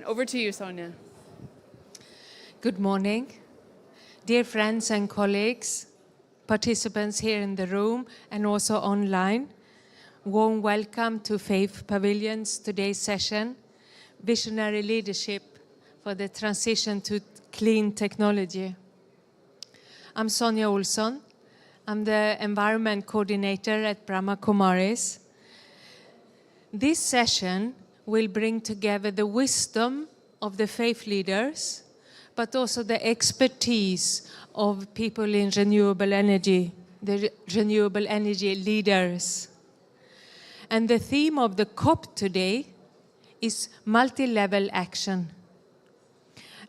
Over to you, Sonia. Good morning, dear friends and colleagues, participants here in the room and also online. Warm welcome to Faith Pavilion's today's session, Visionary Leadership for the Transition to Clean Technology. I'm Sonia Olsson. I'm the Environment Coordinator at Brahma Kumaris. This session will bring together the wisdom of the faith leaders, but also the expertise of people in renewable energy, the renewable energy leaders. And the theme of the COP today is multi-level action.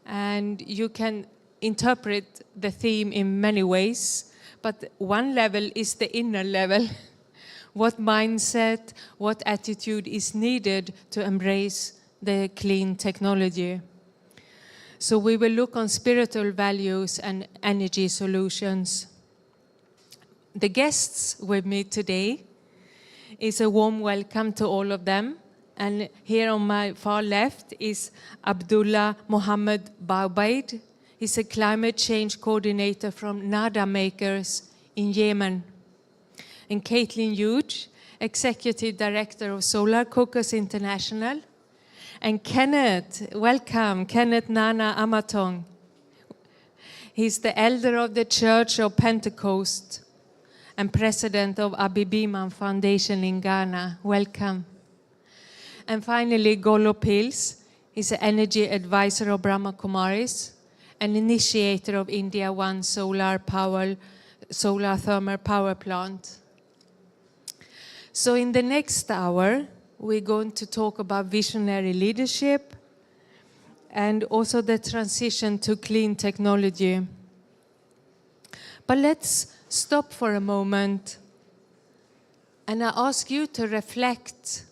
And you can interpret the theme in many ways, but one level is the inner level. What mindset, what attitude is needed to embrace the clean technology? So we will look on spiritual values and energy solutions. The guests with me today is a warm welcome to all of them. And here on my far left is Abdullah Mohammed Baubaid. He's a climate change coordinator from Nada Makers in Yemen. And Caitlin Hughes, executive director of Solar Caucus International. And Kenneth, welcome, Kenneth Nana Amatong. He's the elder of the Church of Pentecost and president of Abibiman Foundation in Ghana. Welcome. And finally, Golo Pils. He's an energy advisor of Brahma Kumaris, an initiator of India One solar thermal power plant. So in the next hour, we're going to talk about visionary leadership and also the transition to clean technology. But let's stop for a moment and I ask you to reflect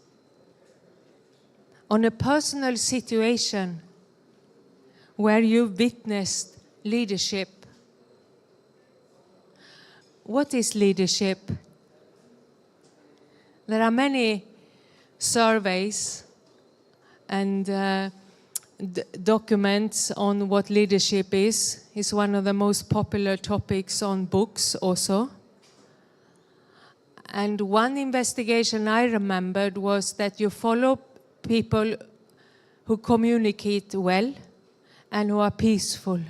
on a personal situation where you witnessed leadership. What is leadership? There are many surveys and documents on what leadership is. It's one of the most popular topics on books also. And one investigation I remembered was that you follow people who communicate well and who are peaceful.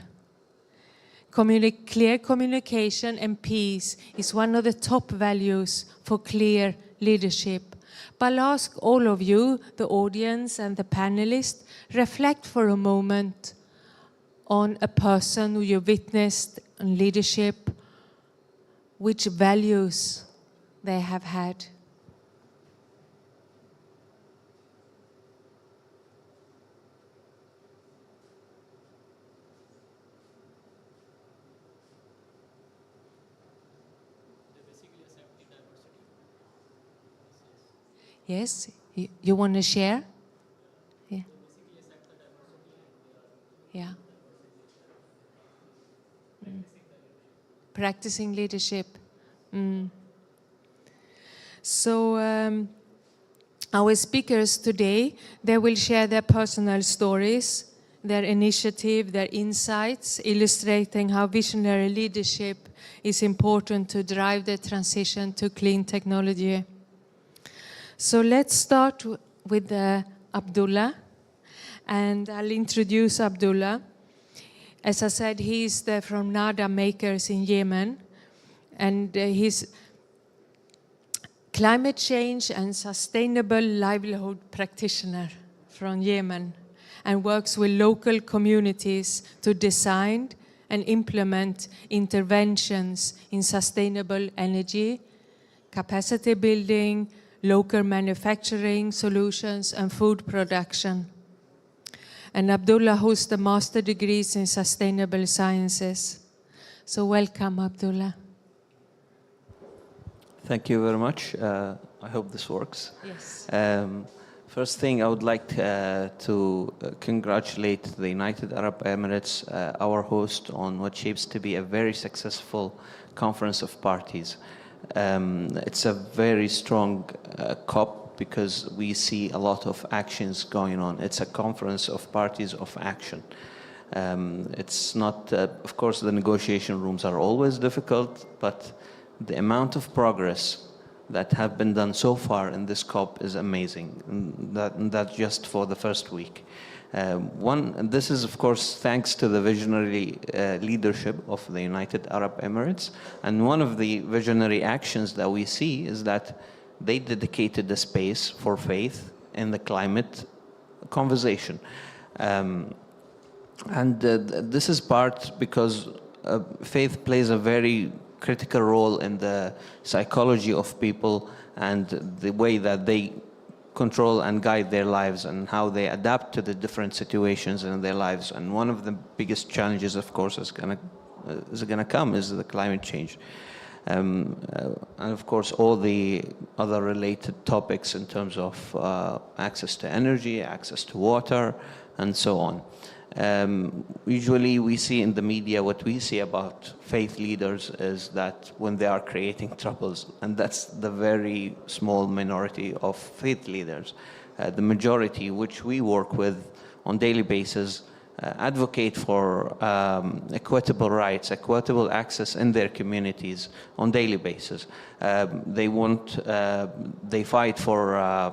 Clear communication and peace is one of the top values for clear leadership. But I'll ask all of you, the audience and the panelists, reflect for a moment on a person who you witnessed in leadership, which values they have had. Yes, you want to share? Yeah. Yeah. Practicing leadership. So our speakers today, they will share their personal stories, their initiative, their insights, illustrating how visionary leadership is important to drive the transition to clean technology. So let's start with Abdullah, and I'll introduce Abdullah. As I said, he's from Nada Makers in Yemen, and he's climate change and sustainable livelihood practitioner from Yemen, and works with local communities to design and implement interventions in sustainable energy, capacity building, local manufacturing solutions, and food production. And Abdullah holds the master degrees in sustainable sciences. So welcome, Abdullah. Thank you very much. I hope this works. Yes. First thing, I would like to congratulate the United Arab Emirates, our host, on what shapes to be a very successful conference of parties. It's a very strong COP because we see a lot of actions going on. It's a conference of parties of action. It's not, of course, the negotiation rooms are always difficult, but the amount of progress that have been done so far in this COP is amazing. And that's just for the first week. This is, of course, thanks to the visionary leadership of the United Arab Emirates. And one of the visionary actions that we see is that they dedicated the space for faith in the climate conversation. This is part because faith plays a very critical role in the psychology of people and the way that they control and guide their lives and how they adapt to the different situations in their lives. And one of the biggest challenges, of course, is gonna come is the climate change. And of course, all the other related topics in terms of access to energy, access to water, and so on. Usually we see in the media what we see about faith leaders is that when they are creating troubles, and that's the very small minority of faith leaders. The majority, which we work with on daily basis, advocate for equitable rights, equitable access in their communities on daily basis. They fight for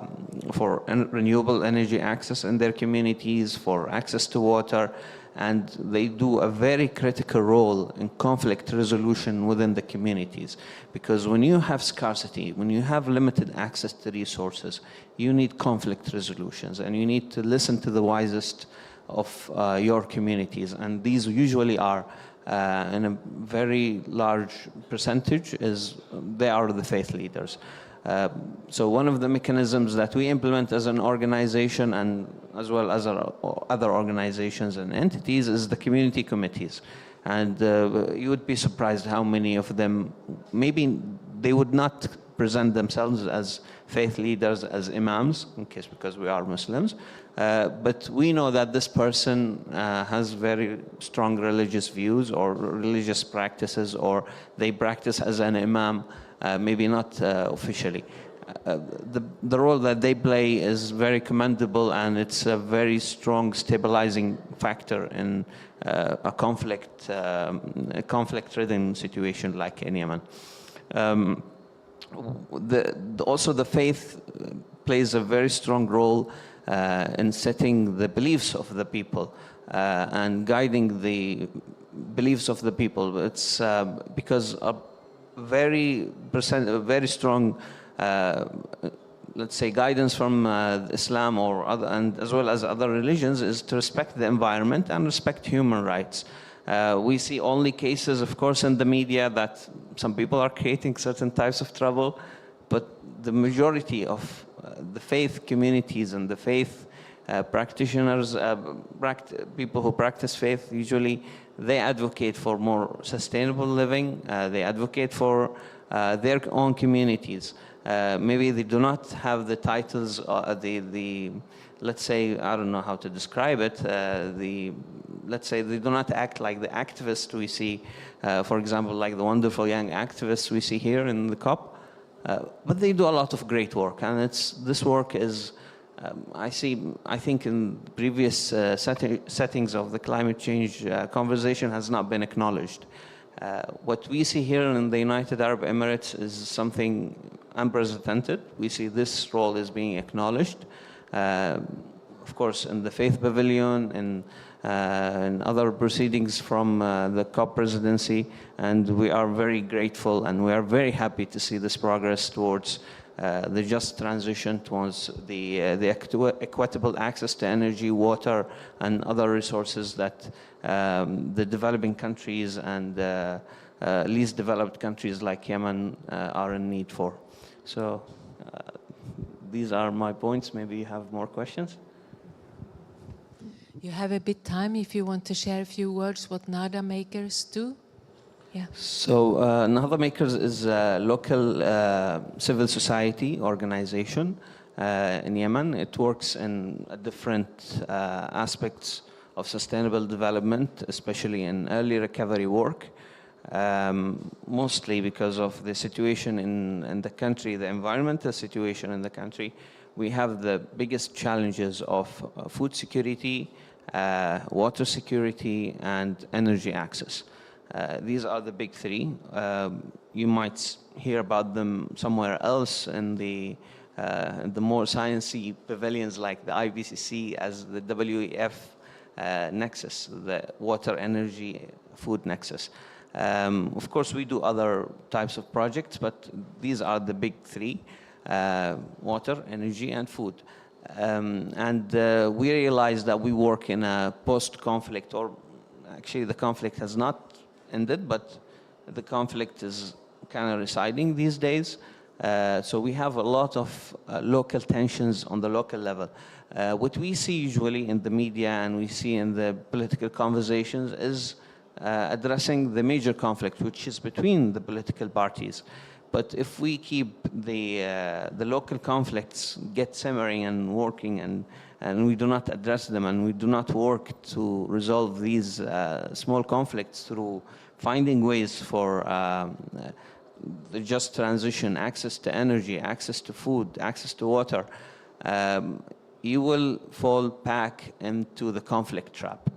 renewable energy access in their communities, for access to water, and they do a very critical role in conflict resolution within the communities. Because when you have scarcity, when you have limited access to resources, you need conflict resolutions, and you need to listen to the wisest of your communities, and these usually are in a very large percentage they are the faith leaders. So one of the mechanisms that we implement as an organization and as well as other organizations and entities is the community committees. And you would be surprised how many of them, maybe they would not present themselves as faith leaders, as imams, because we are Muslims, but we know that this person has very strong religious views or religious practices, or they practice as an imam, maybe not officially. The role that they play is very commendable, and it's a very strong stabilizing factor in a conflict-ridden situation like in Yemen. Also, the faith plays a very strong role in setting the beliefs of the people and guiding the beliefs of the people. It's because a very strong, let's say, guidance from Islam or other, and as well as other religions, is to respect the environment and respect human rights. We see only cases, of course, in the media that some people are creating certain types of trouble, but the majority of the faith communities and the faith practitioners, people who practice faith, usually they advocate for more sustainable living. They advocate for their own communities. Maybe they do not have the titles, let's say, I don't know how to describe it, let's say they do not act like the activists we see, for example, like the wonderful young activists we see here in the COP, but they do a lot of great work, and this work is, I think in previous settings of the climate change conversation has not been acknowledged. What we see here in the United Arab Emirates is something unprecedented. We see this role is being acknowledged. Of course, in the Faith Pavilion and other proceedings from the COP presidency, and we are very grateful and we are very happy to see this progress towards the just transition, towards the equitable access to energy, water, and other resources that the developing countries and least developed countries like Yemen are in need for. So these are my points. Maybe you have more questions? You have a bit time if you want to share a few words what Nada Makers do. Yeah. So Nada Makers is a local civil society organization in Yemen. It works in different aspects of sustainable development, especially in early recovery work. mostly because of the situation in the country, the environmental situation in the country. We have the biggest challenges of food security, water security, and energy access. These are the big three. You might hear about them somewhere else in the more sciencey pavilions like the IPCC as the WEF nexus, the water, energy, food nexus. Of course, we do other types of projects, but these are the big three: water, energy, and food. We realize that we work in a post-conflict, or actually the conflict has not ended, but the conflict is kind of residing these days. So we have a lot of local tensions on the local level. What we see usually in the media and we see in the political conversations is addressing the major conflict, which is between the political parties. But if we keep the local conflicts get simmering and working, and we do not address them, and we do not work to resolve these small conflicts through finding ways for the just transition, access to energy, access to food, access to water, you will fall back into the conflict trap.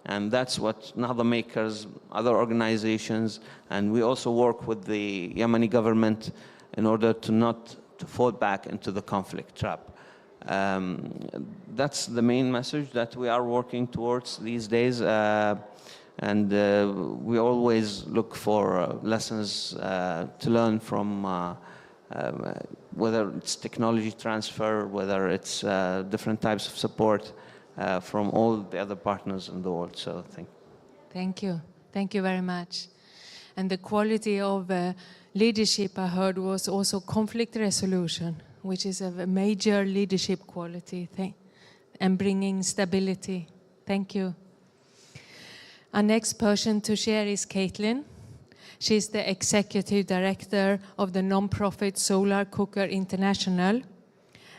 And that's what Nahda Makers, other organizations, and we also work with the Yemeni government in order to not to fall back into the conflict trap. That's the main message that we are working towards these days. And we always look for lessons to learn from whether it's technology transfer, whether it's different types of support from all the other partners in the world. So thank you. Thank you very much. And the quality of leadership I heard was also conflict resolution, which is a major leadership quality, and bringing stability. Thank you. Our next person to share is Caitlin. She's the executive director of the non-profit Solar Cooker International.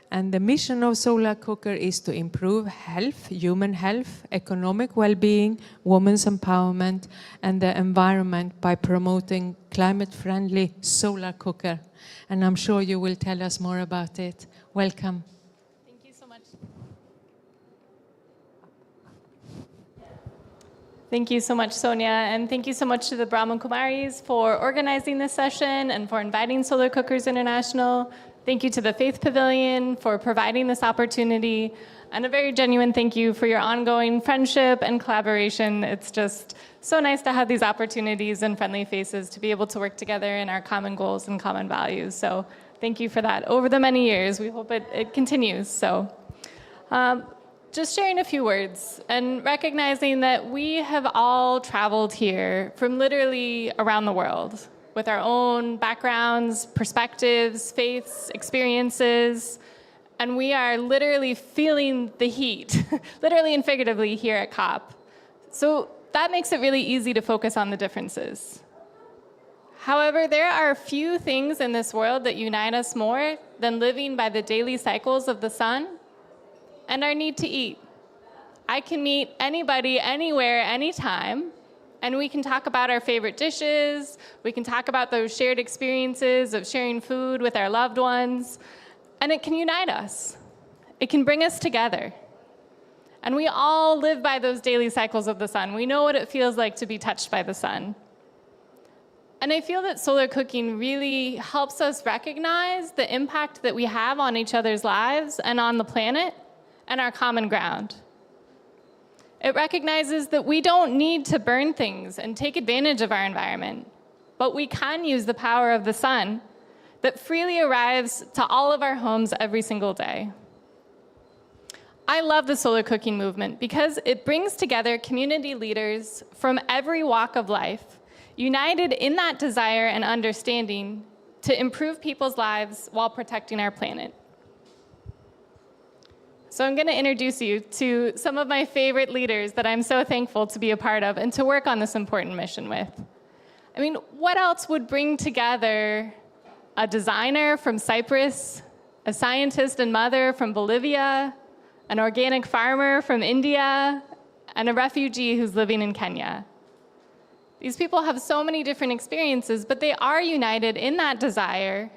And the mission of Solar Cooker is to improve health, human health, economic well-being, women's empowerment, and the environment by promoting climate-friendly solar cooker. And I'm sure you will tell us more about it. Welcome. Thank you so much. Thank you so much, Sonia, and thank you so much to the Brahma Kumaris for organizing this session and for inviting Solar Cookers International. Thank you to the Faith Pavilion for providing this opportunity, and a very genuine thank you for your ongoing friendship and collaboration. It's just so nice to have these opportunities and friendly faces to be able to work together in our common goals and common values. So thank you for that over the many years. We hope it continues. So just sharing a few words and recognizing that we have all traveled here from literally around the world, with our own backgrounds, perspectives, faiths, experiences, and we are literally feeling the heat, literally and figuratively here at COP. So that makes it really easy to focus on the differences. However, there are few things in this world that unite us more than living by the daily cycles of the sun and our need to eat. I can meet anybody, anywhere, anytime, and we can talk about our favorite dishes, we can talk about those shared experiences of sharing food with our loved ones, and it can unite us. It can bring us together. And we all live by those daily cycles of the sun. We know what it feels like to be touched by the sun. And I feel that solar cooking really helps us recognize the impact that we have on each other's lives and on the planet and our common ground. It recognizes that we don't need to burn things and take advantage of our environment, but we can use the power of the sun that freely arrives to all of our homes every single day. I love the solar cooking movement because it brings together community leaders from every walk of life, united in that desire and understanding to improve people's lives while protecting our planet. So I'm going to introduce you to some of my favorite leaders that I'm so thankful to be a part of and to work on this important mission with. I mean, what else would bring together a designer from Cyprus, a scientist and mother from Bolivia, an organic farmer from India, and a refugee who's living in Kenya? These people have so many different experiences, but they are united in that desire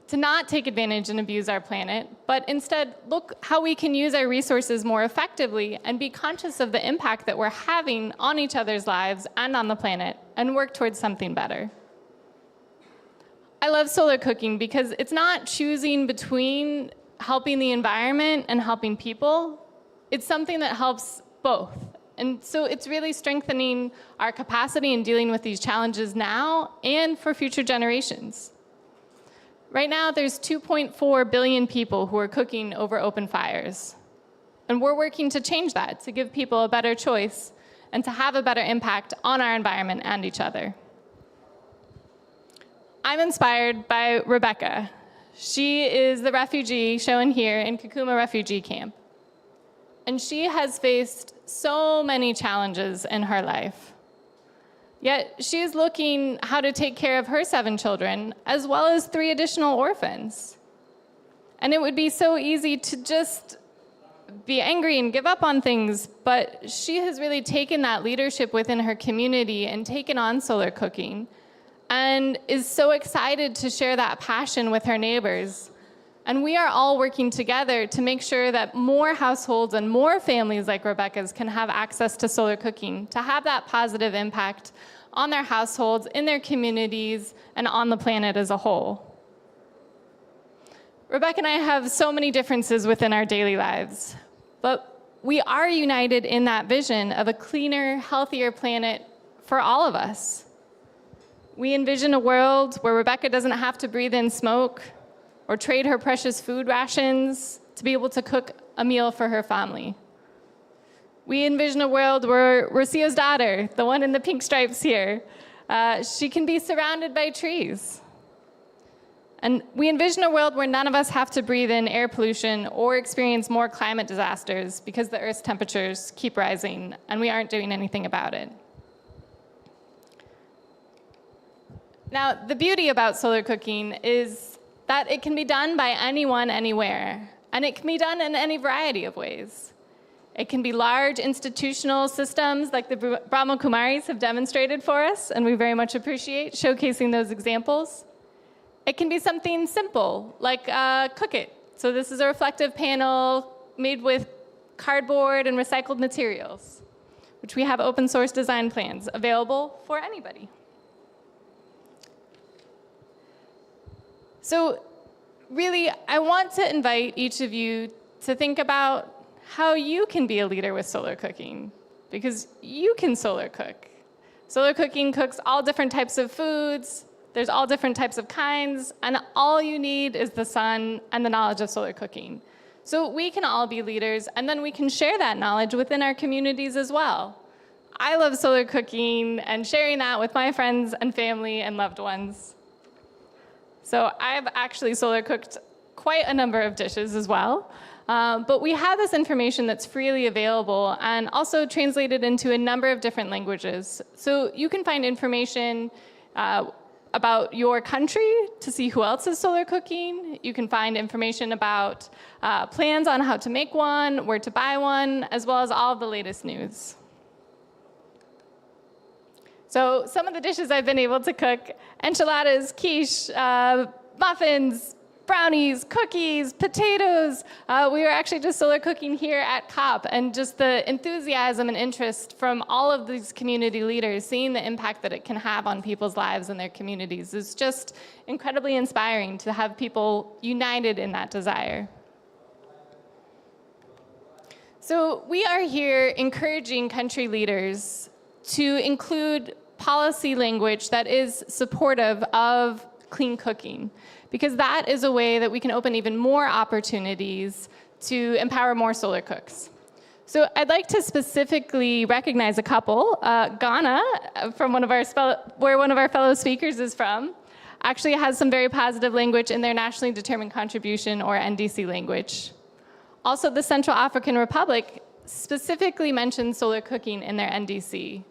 to not take advantage and abuse our planet, but instead look how we can use our resources more effectively and be conscious of the impact that we're having on each other's lives and on the planet and work towards something better. I love solar cooking because it's not choosing between helping the environment and helping people. It's something that helps both. And so it's really strengthening our capacity in dealing with these challenges now and for future generations. Right now, there's 2.4 billion people who are cooking over open fires. And we're working to change that, to give people a better choice and to have a better impact on our environment and each other. I'm inspired by Rebecca. She is the refugee shown here in Kakuma refugee camp. And she has faced so many challenges in her life. Yet she's looking how to take care of her 7 children, as well as 3 additional orphans. And it would be so easy to just be angry and give up on things, but she has really taken that leadership within her community and taken on solar cooking, and is so excited to share that passion with her neighbors. And we are all working together to make sure that more households and more families like Rebecca's can have access to solar cooking, to have that positive impact on their households, in their communities, and on the planet as a whole. Rebecca and I have so many differences within our daily lives, but we are united in that vision of a cleaner, healthier planet for all of us. We envision a world where Rebecca doesn't have to breathe in smoke or trade her precious food rations to be able to cook a meal for her family. We envision a world where Rocio's daughter, the one in the pink stripes here, she can be surrounded by trees. And we envision a world where none of us have to breathe in air pollution or experience more climate disasters because the Earth's temperatures keep rising and we aren't doing anything about it. Now, the beauty about solar cooking is that it can be done by anyone, anywhere, and it can be done in any variety of ways. It can be large institutional systems like the Brahma Kumaris have demonstrated for us, and we very much appreciate showcasing those examples. It can be something simple, like Cook It. So this is a reflective panel made with cardboard and recycled materials, which we have open source design plans available for anybody. So really, I want to invite each of you to think about how you can be a leader with solar cooking, because you can solar cook. Solar cooking cooks all different types of foods, there's all different types of kinds, and all you need is the sun and the knowledge of solar cooking. So we can all be leaders, and then we can share that knowledge within our communities as well. I love solar cooking and sharing that with my friends and family and loved ones. So I've actually solar cooked quite a number of dishes as well. But we have this information that's freely available and also translated into a number of different languages. So you can find information about your country to see who else is solar cooking. You can find information about plans on how to make one, where to buy one, as well as all of the latest news. So some of the dishes I've been able to cook: enchiladas, quiche, muffins, brownies, cookies, potatoes. We were actually just solar cooking here at COP, and just the enthusiasm and interest from all of these community leaders, seeing the impact that it can have on people's lives and their communities, is just incredibly inspiring to have people united in that desire. So we are here encouraging country leaders to include policy language that is supportive of clean cooking, because that is a way that we can open even more opportunities to empower more solar cooks. So I'd like to specifically recognize a couple. Ghana, from where one of our fellow speakers is from, actually has some very positive language in their nationally determined contribution, or NDC language. Also, the Central African Republic specifically mentions solar cooking in their NDC.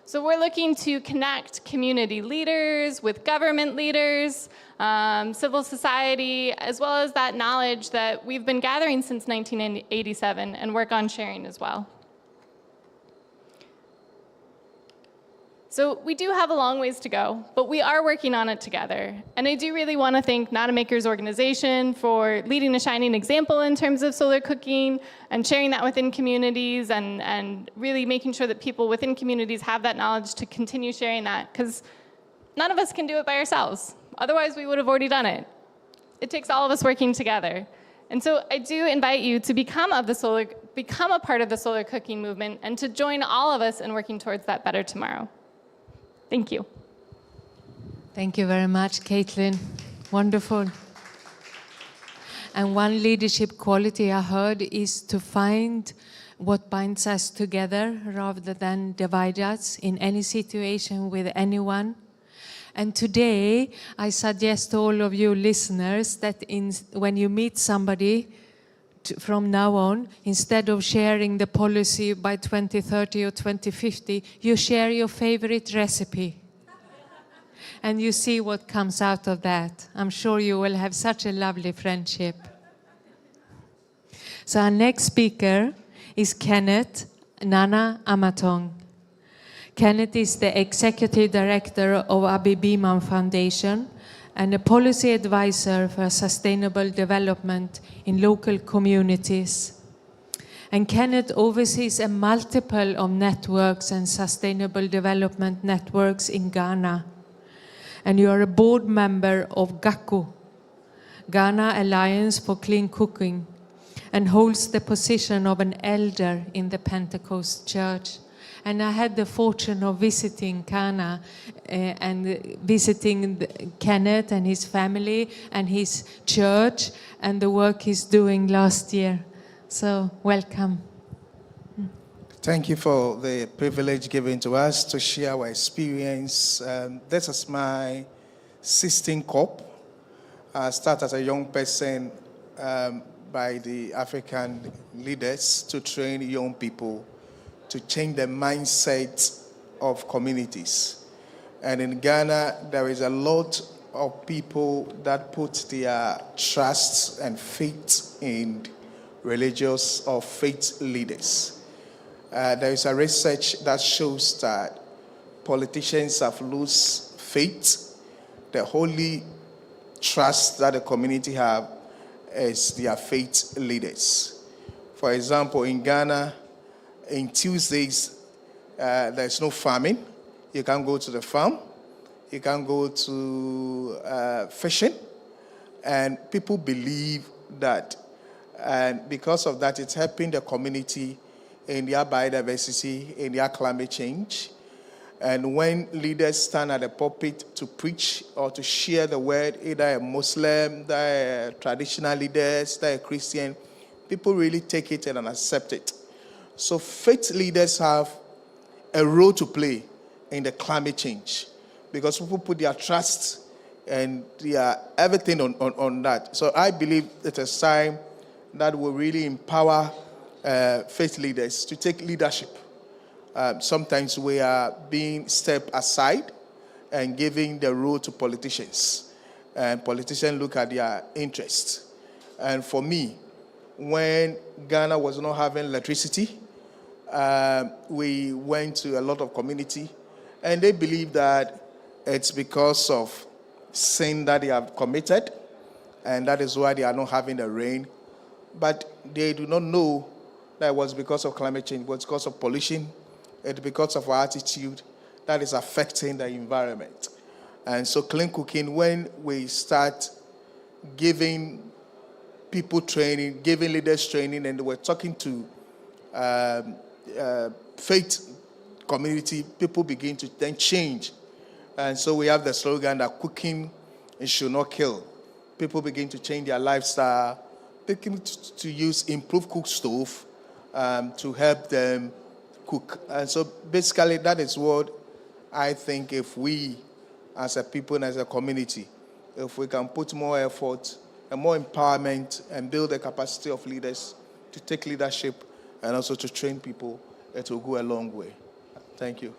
So we're looking to connect community leaders with government leaders, civil society, as well as that knowledge that we've been gathering since 1987 and work on sharing as well. So we do have a long ways to go, but we are working on it together. And I do really want to thank Nana Makers organization for leading a shining example in terms of solar cooking and sharing that within communities and really making sure that people within communities have that knowledge to continue sharing that, because none of us can do it by ourselves. Otherwise, we would have already done it. It takes all of us working together. And so I do invite you to become a part of the solar cooking movement and to join all of us in working towards that better tomorrow. Thank you. Thank you very much, Caitlin. Wonderful. And one leadership quality I heard is to find what binds us together rather than divide us in any situation with anyone. And today, I suggest to all of you listeners that when you meet somebody, from now on, instead of sharing the policy by 2030 or 2050, you share your favorite recipe. And you see what comes out of that. I'm sure you will have such a lovely friendship. So our next speaker is Kenneth Nana Amatong. Kenneth is the Executive Director of Abi Biman Foundation and a policy advisor for sustainable development in local communities. And Kenneth oversees a multiple of networks and sustainable development networks in Ghana. And you are a board member of GACU, Ghana Alliance for Clean Cooking, and holds the position of an elder in the Pentecost Church. And I had the fortune of visiting Ghana and visiting Kenneth and his family and his church and the work he's doing last year. So, welcome. Thank you for the privilege given to us to share our experience. This is my 16th COP. I started as a young person by the African leaders to train young people to change the mindset of communities. And in Ghana, there is a lot of people that put their trust and faith in religious or faith leaders. There is a research that shows that politicians have lost faith. The only trust that the community have is their faith leaders. For example, in Ghana, in Tuesdays, there's no farming. You can't go to the farm. You can't go to fishing. And people believe that. And because of that, it's helping the community in their biodiversity, in their climate change. And when leaders stand at the pulpit to preach or to share the word, either a Muslim, either a traditional leaders, either a Christian, people really take it and accept it. So faith leaders have a role to play in the climate change because people put their trust and their everything on that. So I believe it is time that will really empower faith leaders to take leadership. Sometimes we are being stepped aside and giving the role to politicians. And politicians look at their interests. And for me, when Ghana was not having electricity, we went to a lot of community, and they believe that it's because of sin that they have committed, and that is why they are not having the rain. But they do not know that it was because of climate change, it was because of pollution, it's because of our attitude that is affecting the environment. And so clean cooking, when we start giving people training, giving leaders training, and we're talking to faith community, people begin to then change. And so we have the slogan that cooking should not kill. People begin to change their lifestyle, begin to use improved cook stove to help them cook. And so basically that is what I think if we as a people and as a community, if we can put more effort and more empowerment and build the capacity of leaders to take leadership and also to train people, it will go a long way. Thank you.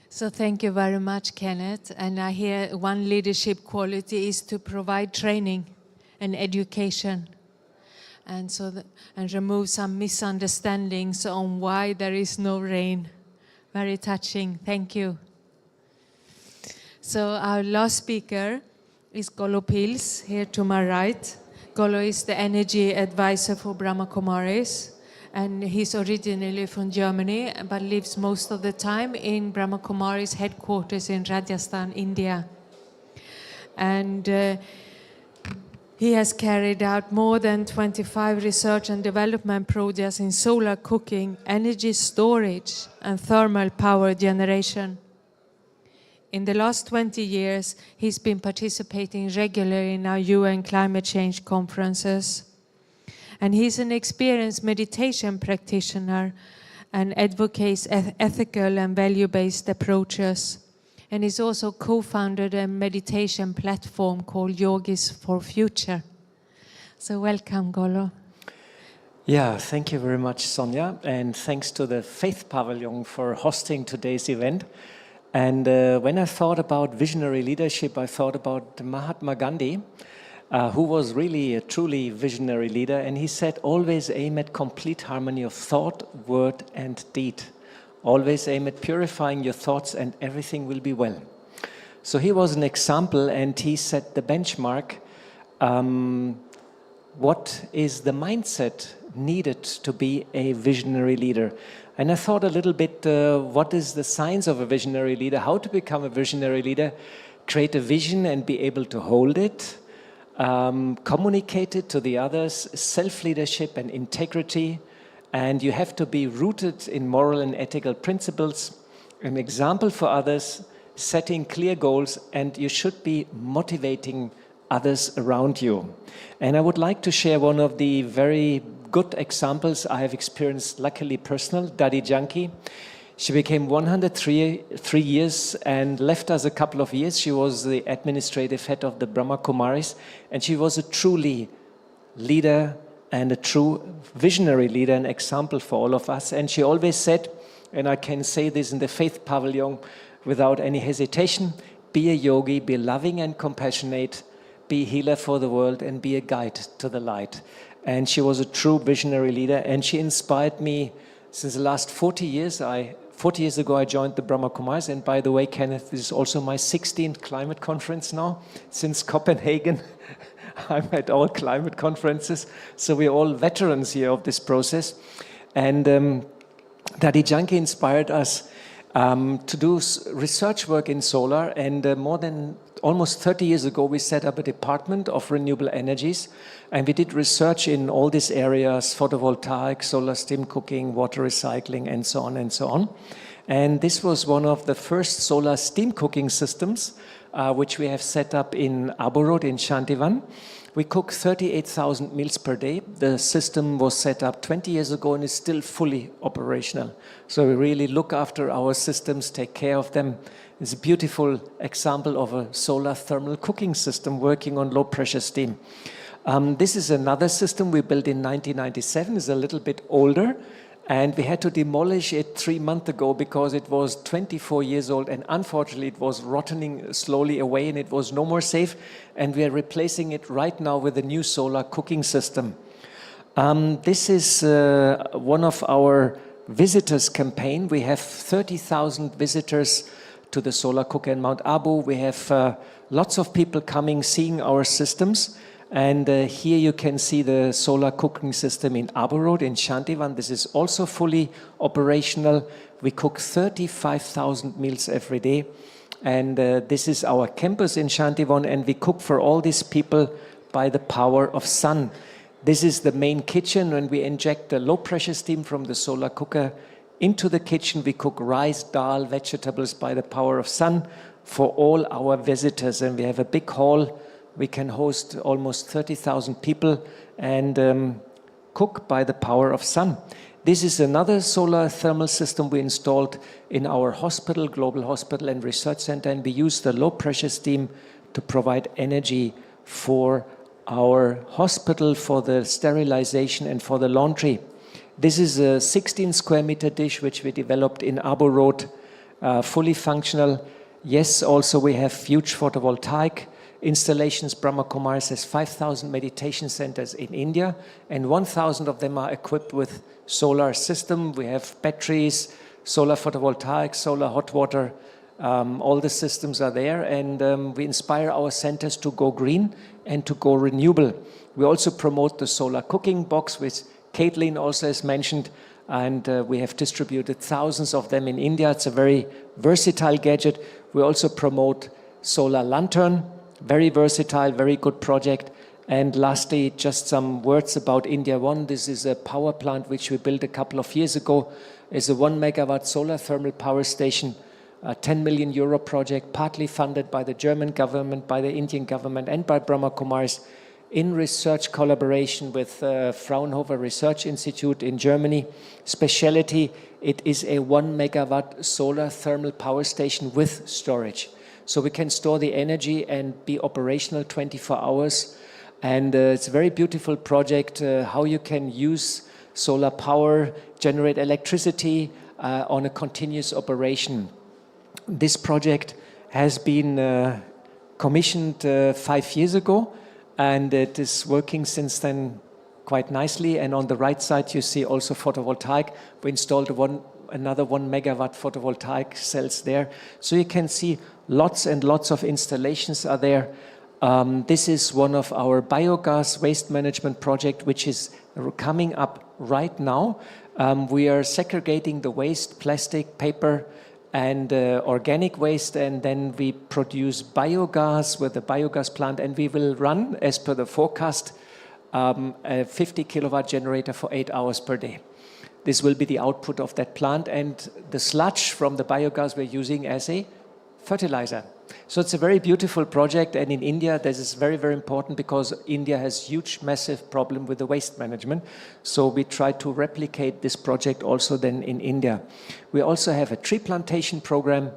So thank you very much, Kenneth. And I hear one leadership quality is to provide training and education. and and remove some misunderstandings on why there is no rain. Very touching. Thank you. So our last speaker is Golo Pils, here to my right. Golo is the energy advisor for Brahma Kumaris, and he's originally from Germany, but lives most of the time in Brahma Kumaris headquarters in Rajasthan, India. And he has carried out more than 25 research and development projects in solar cooking, energy storage, and thermal power generation. In the last 20 years, he's been participating regularly in our UN climate change conferences. And he's an experienced meditation practitioner and advocates ethical and value-based approaches. And he's also co-founded a meditation platform called Yogis for Future. So welcome, Golo. Yeah, thank you very much, Sonia. And thanks to the Faith Pavilion for hosting today's event. And when I thought about visionary leadership, I thought about Mahatma Gandhi, who was really a truly visionary leader. And he said, always aim at complete harmony of thought, word, and deed. Always aim at purifying your thoughts and everything will be well. So he was an example and he set the benchmark. What is the mindset needed to be a visionary leader? And I thought a little bit, what is the signs of a visionary leader? How to become a visionary leader? Create a vision and be able to hold it. Communicate it to the others. Self-leadership and integrity. And you have to be rooted in moral and ethical principles, an example for others, setting clear goals, and you should be motivating others around you. And I would like to share one of the very good examples I have experienced, luckily personal, Daddy Janki. She became 103 years and left us a couple of years. She was the administrative head of the Brahma Kumaris, and she was a truly leader and a true visionary leader, an example for all of us. And she always said, and I can say this in the Faith Pavilion without any hesitation, be a yogi, be loving and compassionate, be a healer for the world, and be a guide to the light. And she was a true visionary leader, and she inspired me since the last 40 years. 40 years ago, I joined the Brahma Kumaris, and by the way, Kenneth, this is also my 16th climate conference now, since Copenhagen. I'm at all climate conferences, so we're all veterans here of this process. And Daddy Janki inspired us to do research work in solar, and more than almost 30 years ago, we set up a department of renewable energies, and we did research in all these areas: photovoltaic, solar steam cooking, water recycling, and so on and so on. And this was one of the first solar steam cooking systems which we have set up in Abu Road in Shantivan. We cook 38,000 meals per day. The system was set up 20 years ago and is still fully operational. So we really look after our systems, take care of them. It's a beautiful example of a solar thermal cooking system working on low pressure steam. This is another system we built in 1997. It's a little bit older. And we had to demolish it 3 months ago because it was 24 years old, and unfortunately it was rotting slowly away and it was no more safe. And we are replacing it right now with a new solar cooking system. This is one of our visitors campaign. We have 30,000 visitors to the solar cooker in Mount Abu. We have lots of people coming, seeing our systems. And here you can see the solar cooking system in Abu Road in Shantivan. This is also fully operational. We cook 35,000 meals every day. And this is our campus in Shantivan, and we cook for all these people by the power of sun. This is the main kitchen, and we inject the low pressure steam from the solar cooker into the kitchen. We cook rice, dal, vegetables by the power of sun for all our visitors. And we have a big hall. We can host almost 30,000 people and cook by the power of sun. This is another solar thermal system we installed in our hospital, Global Hospital and Research Center, and we use the low pressure steam to provide energy for our hospital, for the sterilization and for the laundry. This is a 16 square meter dish which we developed in Abu Road, fully functional. Yes, also we have huge photovoltaic installations. Brahma Kumaris has 5,000 meditation centers in India, and 1,000 of them are equipped with solar system. We have batteries, solar photovoltaic, solar hot water. All the systems are there, and we inspire our centers to go green and to go renewable. We also promote the solar cooking box, which Caitlin also has mentioned, and we have distributed thousands of them in India. It's a very versatile gadget. We also promote solar lantern, very versatile, very good project. And lastly, just some words about India One. This is a power plant which we built a couple of years ago. It's a 1 megawatt solar thermal power station, a 10 million euro project, partly funded by the German government, by the Indian government, and by Brahma Kumaris, in research collaboration with Fraunhofer Research Institute in Germany. Speciality, it is a 1 megawatt solar thermal power station with storage. So we can store the energy and be operational 24 hours. And it's a very beautiful project, how you can use solar power, generate electricity on a continuous operation. This project has been commissioned 5 years ago, and it is working since then quite nicely. And on the right side, you see also photovoltaic. We installed another 1 megawatt photovoltaic cells there. So you can see lots and lots of installations are there. This is one of our biogas waste management project, which is coming up right now. We are segregating the waste, plastic, paper, and organic waste, and then we produce biogas with a biogas plant, and we will run, as per the forecast, a 50 kilowatt generator for 8 hours per day. This will be the output of that plant, and the sludge from the biogas we're using as a fertilizer. So it's a very beautiful project, and in India this is very, very important because India has huge, massive problem with the waste management. So we try to replicate this project also then in India. We also have a tree plantation program.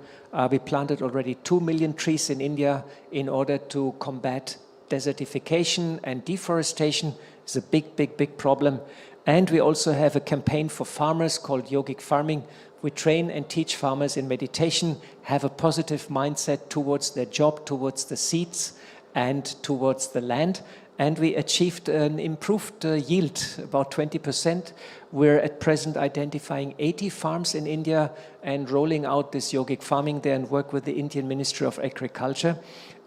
We planted already 2 million trees in India in order to combat desertification and deforestation. It's a big, big, big problem. And we also have a campaign for farmers called Yogic Farming. We train and teach farmers in meditation, have a positive mindset towards their job, towards the seeds, and towards the land. And we achieved an improved yield, about 20%. We're at present identifying 80 farms in India and rolling out this yogic farming there, and work with the Indian Ministry of Agriculture.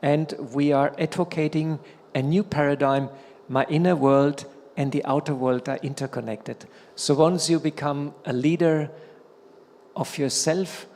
And we are advocating a new paradigm. My inner world and the outer world are interconnected. So once you become a leader of yourself,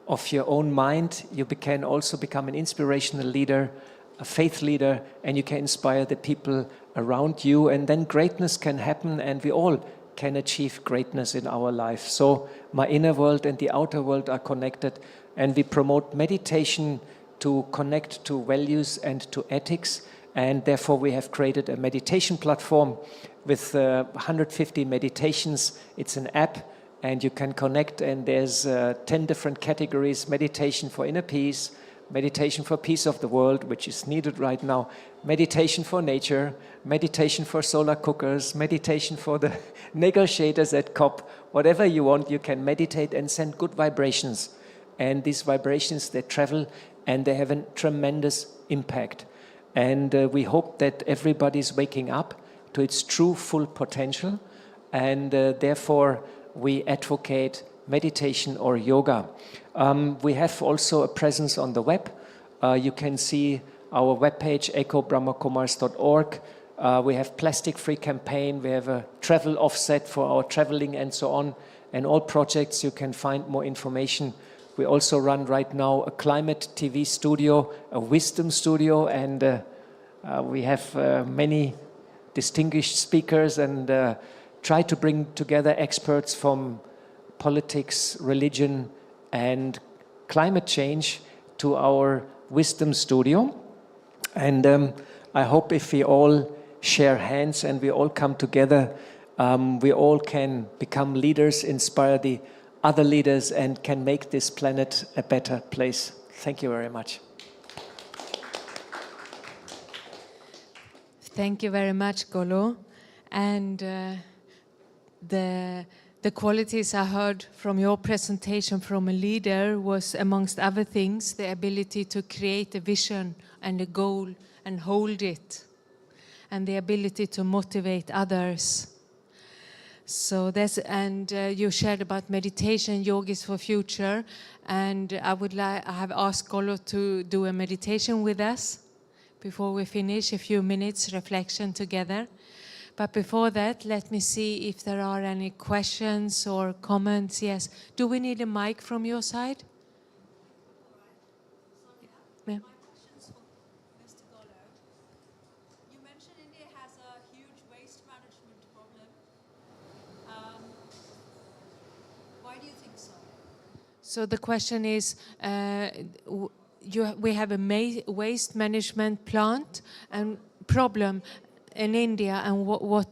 of your own mind, you can also become an inspirational leader, a faith leader, and you can inspire the people around you, and then greatness can happen, and we all can achieve greatness in our life. So my inner world and the outer world are connected, and we promote meditation to connect to values and to ethics, and therefore we have created a meditation platform with 150 meditations. It's an app, and you can connect, and there's 10 different categories: meditation for inner peace, meditation for peace of the world, which is needed right now, meditation for nature, meditation for solar cookers, meditation for the negotiators at COP. Whatever you want, you can meditate and send good vibrations. And these vibrations, they travel and they have a tremendous impact. And we hope that everybody's waking up to its true full potential, and therefore we advocate meditation or yoga. We have also a presence on the web. You can see our webpage, ecobrahmakumaris.org. We have plastic-free campaign. We have a travel offset for our traveling and so on. And all projects, you can find more information. We also run right now a climate TV studio, a wisdom studio, and we have many distinguished speakers, and try to bring together experts from politics, religion, and climate change to our wisdom studio. And I hope if we all share hands and we all come together, we all can become leaders, inspire the other leaders, and can make this planet a better place. Thank you very much. Thank you very much, Golo. And the The qualities I heard from your presentation from a leader was, amongst other things, the ability to create a vision and a goal and hold it, and the ability to motivate others. So that's, and you shared about meditation, yogis for future, and I have asked Golo to do a meditation with us before we finish, a few minutes reflection together. But before that, let me see if there are any questions or comments. Yes. Do we need a mic from your side? Yeah. My question's for Mr. Golo. You mentioned India has a huge waste management problem. Why do you think so? So the question is, we have a waste management plant and problem in India, and why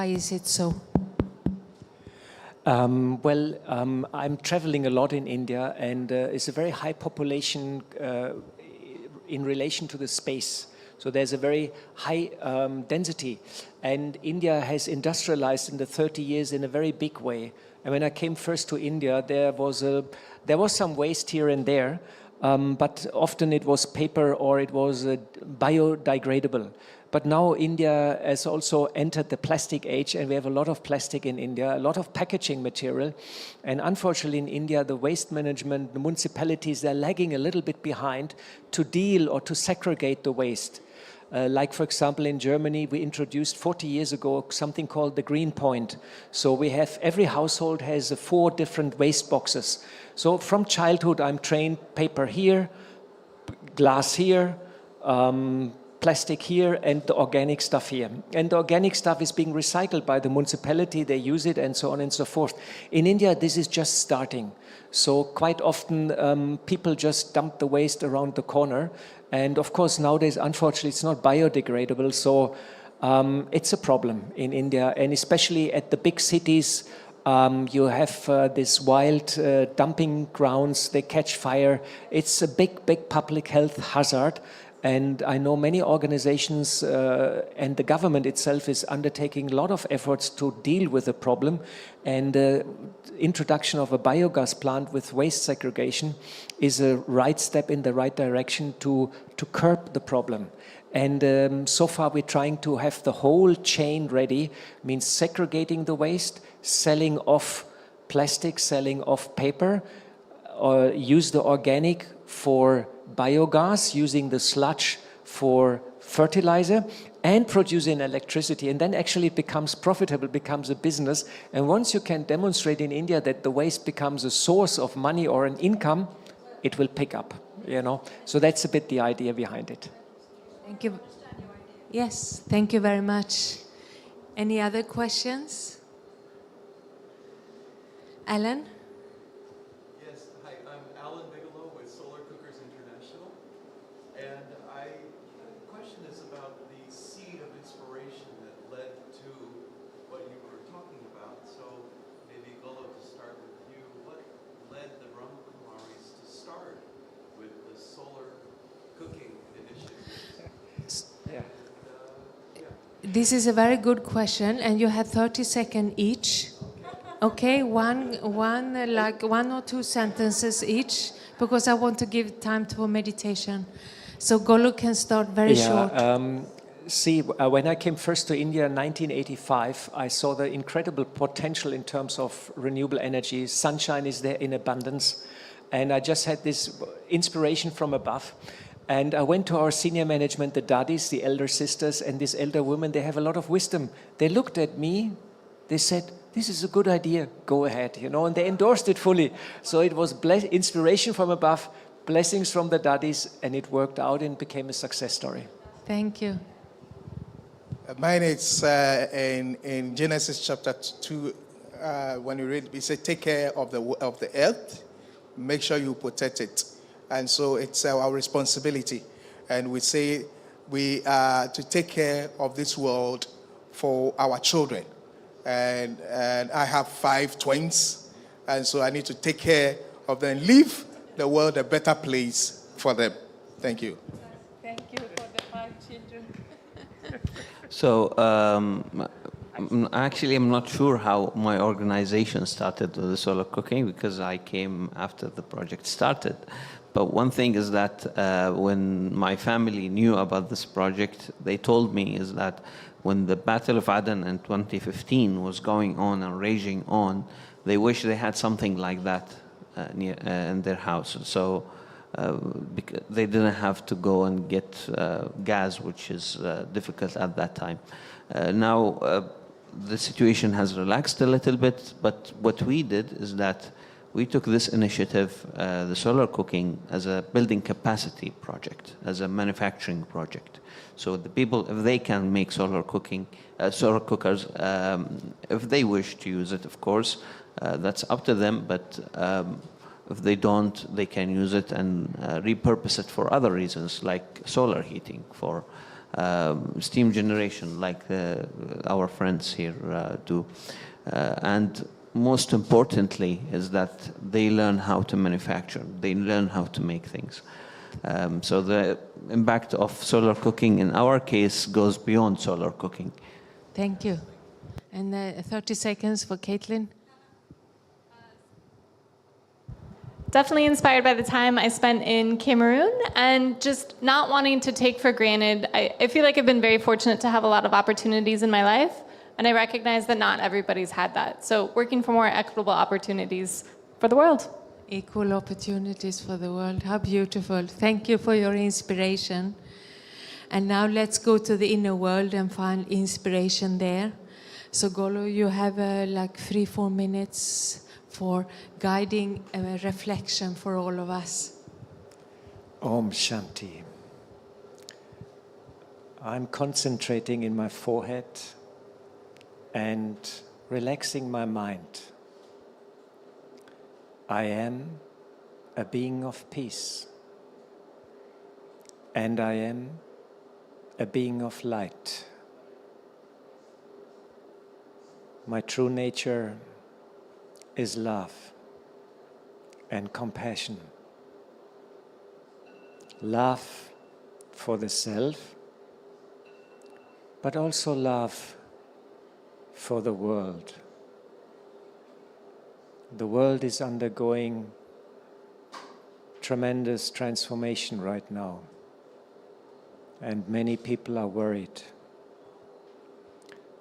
is it so? I'm traveling a lot in India, and it's a very high population in relation to the space. So there's a very high density, and India has industrialized in the 30 years in a very big way. And when I came first to India, there was some waste here and there, but often it was paper or it was biodegradable. But now India has also entered the plastic age, and we have a lot of plastic in India, a lot of packaging material. And unfortunately in India, the waste management, the municipalities, they're lagging a little bit behind to deal or to segregate the waste. Like, for example, in Germany, we introduced 40 years ago something called the Green Point. So we have, every household has 4 different waste boxes. So from childhood, I'm trained paper here, glass here, plastic here, and the organic stuff here. And the organic stuff is being recycled by the municipality, they use it, and so on and so forth. In India, this is just starting. So quite often, people just dump the waste around the corner. And of course, nowadays, unfortunately, it's not biodegradable. So it's a problem in India, and especially at the big cities. You have this wild dumping grounds, they catch fire. It's a big public health hazard. And I know many organizations and the government itself is undertaking a lot of efforts to deal with the problem. And the introduction of a biogas plant with waste segregation is a right step in the right direction to curb the problem. And so far we're trying to have the whole chain ready, means segregating the waste, selling off plastic, selling off paper, or use the organic for biogas, using the sludge for fertilizer, and producing electricity. And then actually it becomes profitable, becomes a business. And once you can demonstrate in India that the waste becomes a source of money or an income, it will pick up, you know. So that's a bit the idea behind it. Thank you. Yes, thank you very much. Any other questions? Alan? Yes, hi, I'm Alan Bigelow with Solar Cookers International, and the question is about the seed of inspiration that led to what you were talking about. So maybe Golo, to start with you, what led the Brahma Kumaris to start with the solar cooking initiative? Yeah. This is a very good question, and you have 30 seconds each. Okay, like one or two sentences each, because I want to give time for meditation. So Golo can start very short. When I came first to India in 1985, I saw the incredible potential in terms of renewable energy. Sunshine is there in abundance. And I just had this inspiration from above. And I went to our senior management, the daddies, the elder sisters, and these elder women, they have a lot of wisdom. They looked at me, they said, this is a good idea, go ahead, you know, and they endorsed it fully. So it was inspiration from above, blessings from the daddies, and it worked out and became a success story. Thank you. Mine is in Genesis chapter 2, when you read, it says, take care of the earth, make sure you protect it. And so it's our responsibility. And we say we are to take care of this world for our children. And I have 5 twins, and so I need to take care of them, leave the world a better place for them. Thank you. Thank you for the 5 children. So Actually, I'm not sure how my organization started with the solar cooking because I came after the project started. But one thing is that when my family knew about this project, they told me is that when the Battle of Aden in 2015 was going on and raging on, they wish they had something like that in their house. So because they didn't have to go and get gas, which is difficult at that time. Now, the situation has relaxed a little bit, but what we did is that we took this initiative, the solar cooking, as a building capacity project, as a manufacturing project. So the people, if they can make solar cookers, if they wish to use it, of course, that's up to them, but if they don't, they can use it and repurpose it for other reasons, like solar heating, for steam generation, like our friends here do. And most importantly is that they learn how to manufacture, they learn how to make things. So the impact of solar cooking in our case goes beyond solar cooking. Thank you. And 30 seconds for Caitlin. Definitely inspired by the time I spent in Cameroon and just not wanting to take for granted. I feel like I've been very fortunate to have a lot of opportunities in my life, and I recognize that not everybody's had that. So working for more equitable opportunities for the world. Equal opportunities for the world. How beautiful. Thank you for your inspiration. And now let's go to the inner world and find inspiration there. So Golo, you have like 3-4 minutes for guiding reflection for all of us. Om Shanti. I'm concentrating in my forehead and relaxing my mind. I am a being of peace, and I am a being of light. My true nature is love and compassion. Love for the self, but also love for the world. The world is undergoing tremendous transformation right now, and many people are worried.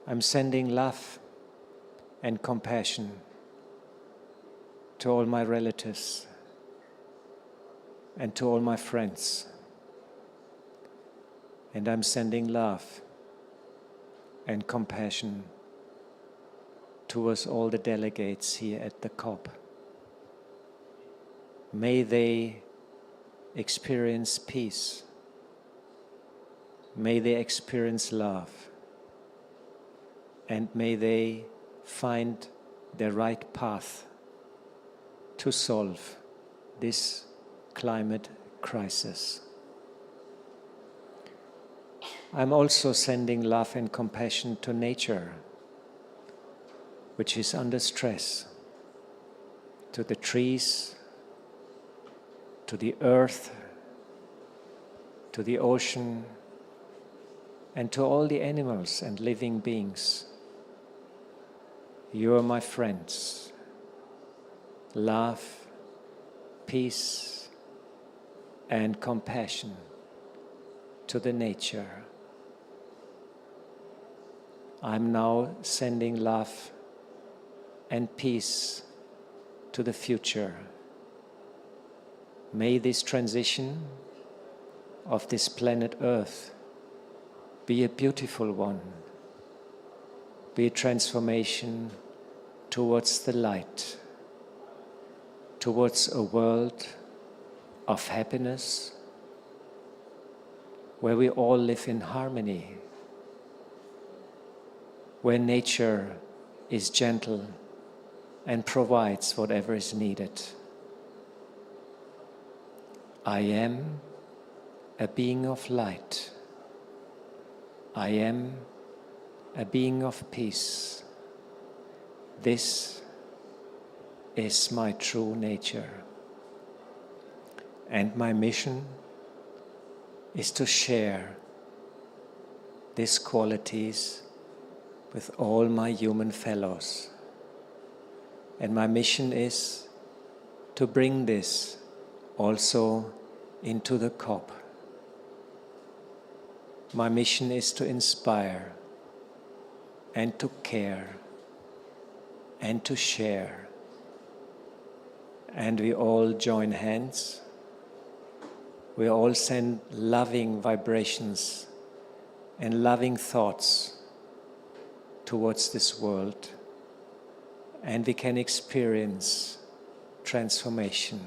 I'm sending love and compassion to all my relatives and to all my friends. And I'm sending love and compassion towards all the delegates here at the COP. May they experience peace. May they experience love. And may they find the right path to solve this climate crisis. I'm also sending love and compassion to nature, which is under stress, to the trees, to the earth, to the ocean, and to all the animals and living beings. You are my friends. Love, peace, and compassion to the nature. I'm now sending love and peace to the future. May this transition of this planet Earth be a beautiful one, be a transformation towards the light, towards a world of happiness where we all live in harmony, where nature is gentle and provides whatever is needed. I am a being of light. I am a being of peace. This is my true nature. And my mission is to share these qualities with all my human fellows. And my mission is to bring this also into the COP. My mission is to inspire and to care and to share. And we all join hands. We all send loving vibrations and loving thoughts towards this world. And we can experience transformation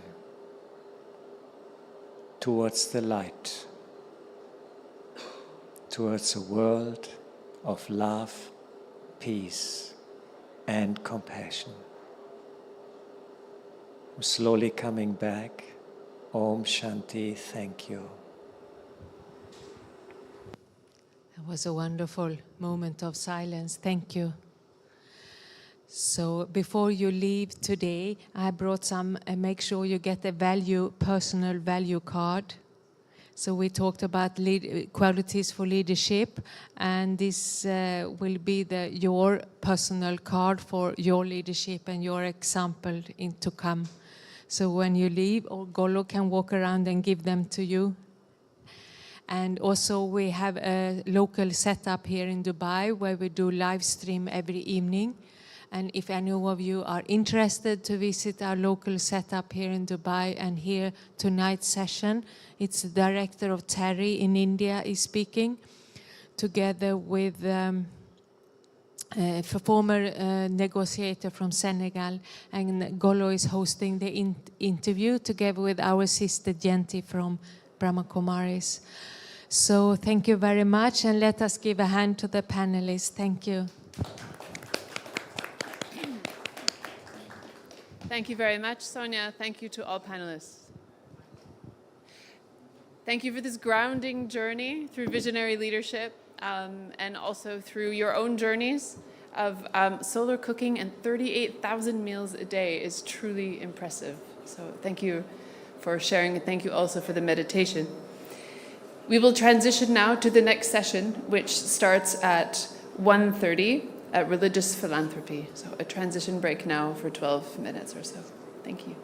towards the light, towards a world of love, peace, and compassion. I'm slowly coming back. Om Shanti, thank you. It was a wonderful moment of silence. Thank you. So before you leave today, I brought some, make sure you get a personal value card. So we talked about qualities for leadership, and this will be your personal card for your leadership and your example to come. So when you leave, Golo can walk around and give them to you. And also we have a local setup here in Dubai where we do live stream every evening. And if any of you are interested to visit our local setup here in Dubai and hear tonight's session, it's the director of Terry in India is speaking, together with a former negotiator from Senegal, and Golo is hosting the interview together with our sister Jenti from Brahma Kumaris. So thank you very much, and let us give a hand to the panelists. Thank you. Thank you very much, Sonia. Thank you to all panelists. Thank you for this grounding journey through visionary leadership, and also through your own journeys of solar cooking, and 38,000 meals a day is truly impressive. So thank you for sharing, and thank you also for the meditation. We will transition now to the next session, which starts at 1:30 at Religious Philanthropy. So a transition break now for 12 minutes or so. Thank you.